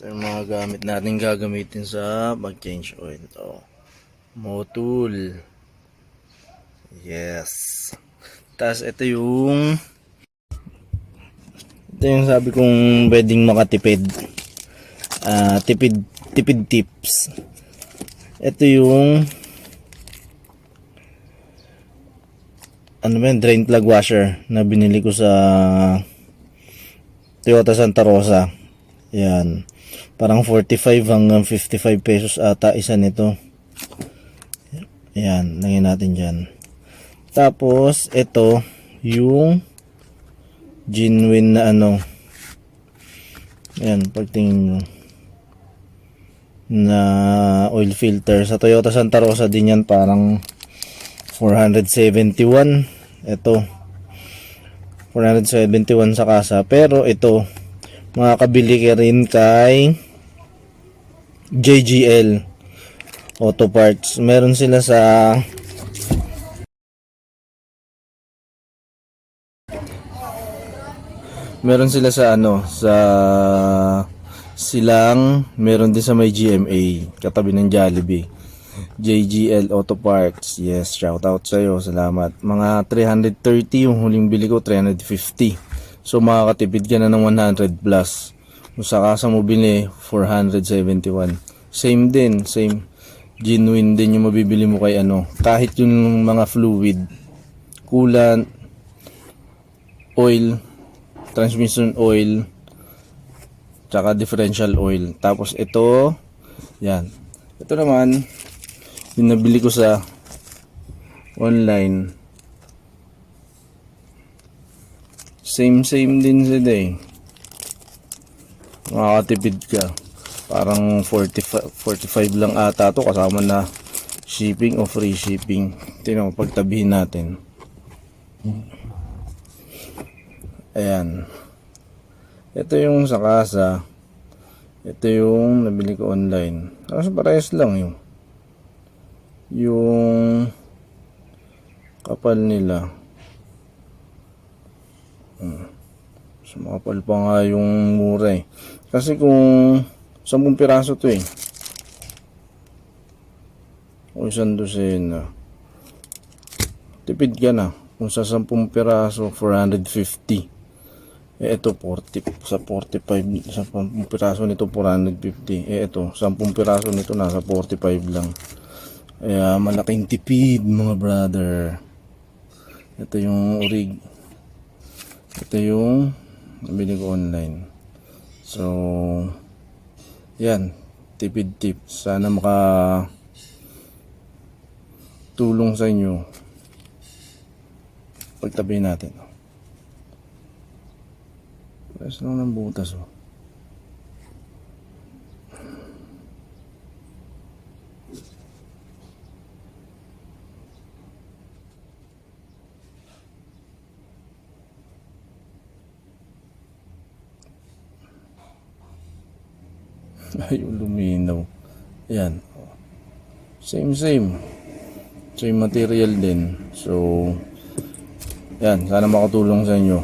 Ito yung mga gamit natin gagamitin sa mag-change oil. Ito. Motul. Yes. Tapos ito yung sabi kong pwedeng makatipid. Tipid tips. Ito yung drain plug washer na binili ko sa Toyota Santa Rosa. Yan. Parang 45 hanggang 55 pesos ata isa nito. Yan, lagyan natin dyan. Tapos, ito, yung genuine na yan, pagtingin nyo, na oil filter. Sa Toyota Santa Rosa din yan, parang 471. Ito, 471 sa kasa. Pero ito, makakabili ka rin kay JGL Auto Parts. Meron sila sa sa Silang, meron din sa may GMA katabi ng Jollibee. JGL Auto Parts. Yes, shout out sa iyo. Salamat. Mga 330 yung huling bili ko, 350. So makakatipid ka na ng 100 plus. Kung sakasa mo bili, 471. Same din, same. Genuine din yung mabibili mo kay kahit yung mga fluid, coolant, oil, transmission oil, tsaka differential oil. Tapos ito, yan. Ito naman, yung nabili ko sa online. Same din sila eh. Makakatipid ka. Parang 45 lang ata to, kasama na shipping o free shipping. Tingnan mo, pagtabihin natin. Ayan. Ito yung sa kasa. Ito yung nabili ko online. Kasi parehas lang yung kapal nila. So makapal pa nga yung mura eh. Kasi kung 10 piraso to o 1 dosena, tipid ka na. Kung sa 10 piraso 450, ito 40 sa 45, sa 10 piraso nito 450. Ito 10 piraso nito nasa 45 lang. Kaya malaking tipid mga brother. Ito yung orig. Ito yung nabili ko online. So yan, tipid tip. Sana tulong sa inyo. Pagtabi natin. Pares lang ng butas Ayun, luminaw. Ayan. Same material din. So yan, sana makatulong sa inyo.